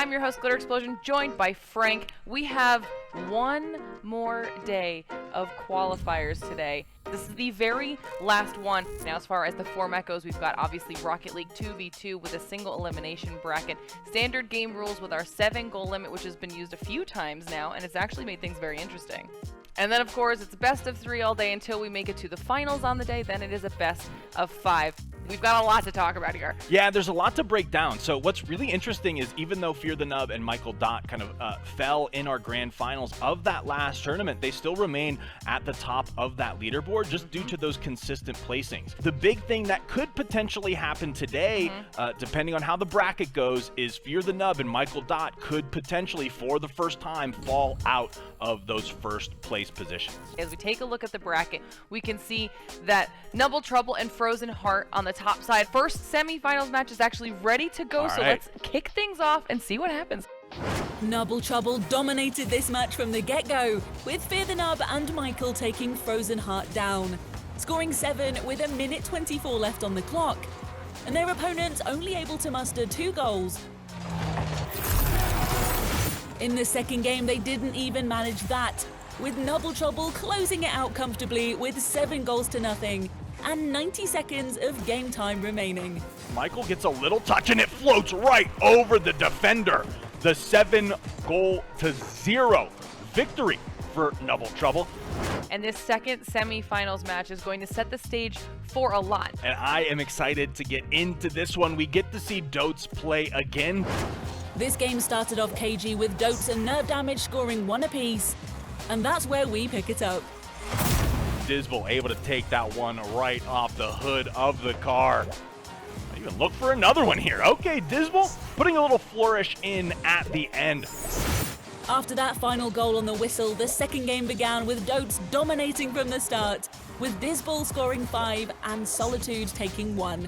I'm your host, Glitter Explosion, joined by Frank. We have one more day of qualifiers today. This is the very last one. Now, as far as the format goes, we've got obviously Rocket League 2v2 with a single elimination bracket. Standard game rules with our 7-goal limit, which has been used a few times now, and it's actually made things very interesting. And then, of course, it's best of 3 all day until we make it to the finals on the day. Then it is a best of 5. We've got a lot to talk about here. Yeah, there's a lot to break down. So what's really interesting is even though Fear the Nub and Michael Dot kind of fell in our grand finals of that last tournament, they still remain at the top of that leaderboard just due to those consistent placings. The big thing that could potentially happen today, depending on how the bracket goes, is Fear the Nub and Michael Dot could potentially, for the first time, fall out of those first place positions. As we take a look at the bracket, we can see that Nubble Trouble and Frozen Heart on the top side. First semifinals match is actually ready to go, so let's kick things off and see what happens. Nubble Trouble dominated this match from the get-go, with Fear the Nub and Michael taking Frozen Heart down, scoring 7 with a minute 24 left on the clock, and their opponents only able to muster 2 goals. In the second game, they didn't even manage that, with Nubble Trouble closing it out comfortably with 7 goals to nothing and 90 seconds of game time remaining. Michael gets a little touch and it floats right over the defender. The 7-0 victory for Nubble Trouble. And this second semifinals match is going to set the stage for a lot. And I am excited to get into this one. We get to see Dotes play again. This game started off cagey with Dotes and Nerve Damage scoring 1 apiece, and that's where we pick it up. Dismal able to take that one right off the hood of the car. I even look for another one here. Okay, Dismal putting a little flourish in at the end. After that final goal on the whistle, the second game began with Dotes dominating from the start, with Dismal scoring 5 and Solitude taking 1.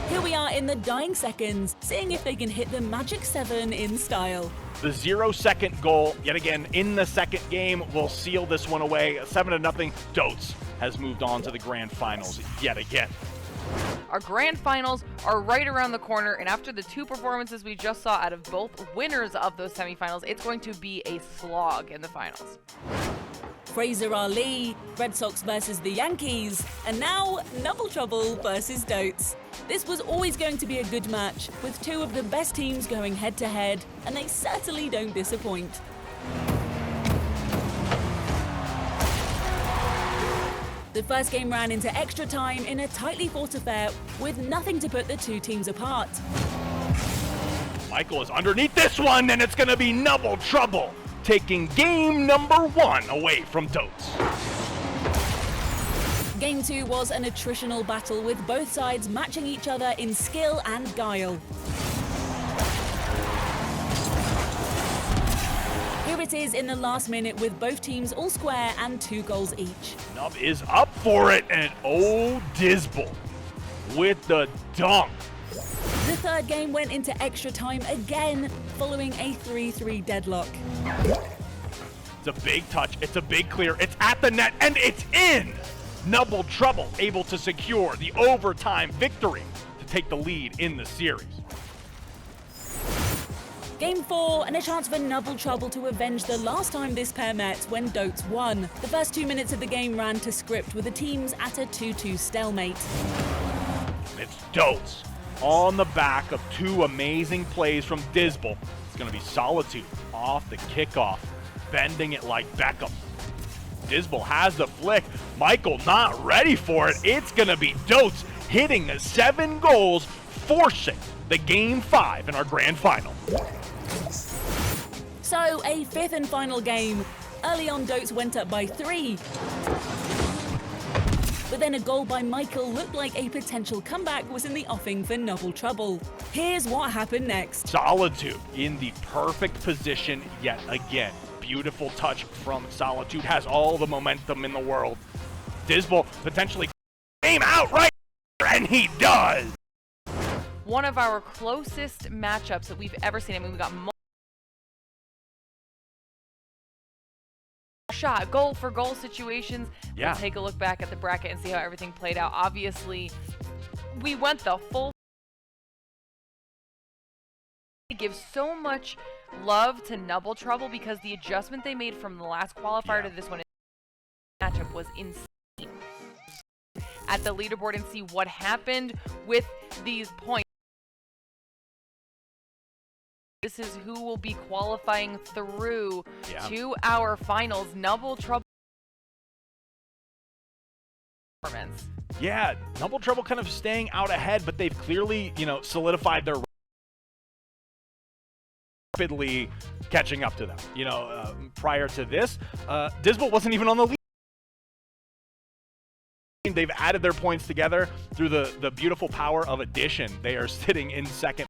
Here we are in the dying seconds, seeing if they can hit the magic 7 in style. The 0-second goal, yet again, in the second game, will seal this one away. 7-0. Dotes has moved on to the grand finals yet again. Our grand finals are right around the corner, and after the 2 performances we just saw out of both winners of those semifinals, it's going to be a slog in the finals. Fraser Ali, Red Sox versus the Yankees, and now Nubble Trouble versus Dotes. This was always going to be a good match, with 2 of the best teams going head-to-head, and they certainly don't disappoint. The first game ran into extra time in a tightly fought affair, with nothing to put the 2 teams apart. Michael is underneath this one, and it's going to be Nubble Trouble, taking game number 1 away from Dotes. Game 2 was an attritional battle with both sides matching each other in skill and guile. Here it is in the last minute with both teams all square and 2 goals each. Nub is up for it, and oh, Dismal with the dunk. The third game went into extra time again, following a 3-3 deadlock. It's a big touch, it's a big clear, it's at the net, and it's in! Nubble Trouble able to secure the overtime victory to take the lead in the series. Game 4, and a chance for Nubble Trouble to avenge the last time this pair met when Dotes won. The first 2 minutes of the game ran to script with the teams at a 2-2 stalemate. It's Dotes on the back of 2 amazing plays from Dismal. It's going to be Solitude off the kickoff, bending it like Beckham. Dismal has the flick. Michael not ready for it. It's going to be Dotes hitting 7 goals, forcing the game 5 in our grand final. So, a 5th and final game. Early on, Dotes went up by 3. But then a goal by Michael looked like a potential comeback was in the offing for Nubble Trouble. Here's what happened next. Solitude in the perfect position yet again. Beautiful touch from Solitude, has all the momentum in the world. Dismal potentially game out right, and he does. One of our closest matchups that we've ever seen. I mean, we got shot, goal for goal situations. Yeah. We'll take a look back at the bracket and see how everything played out. Obviously, we went the full give so much love to Double Trouble because the adjustment they made from the last qualifier to this one matchup was insane. At the leaderboard and see what happened with these points. This is who will be qualifying through to our finals. Double Trouble. Yeah, Double Trouble kind of staying out ahead, but they've clearly, solidified their rapidly catching up to them. Prior to this, Dismal wasn't even on the lead. They've added their points together through the beautiful power of addition. They are sitting in second.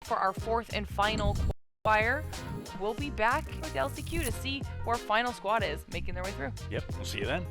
For our fourth and final qualifier, we'll be back with LCQ to see who our final squad is making their way through. Yep, we'll see you then.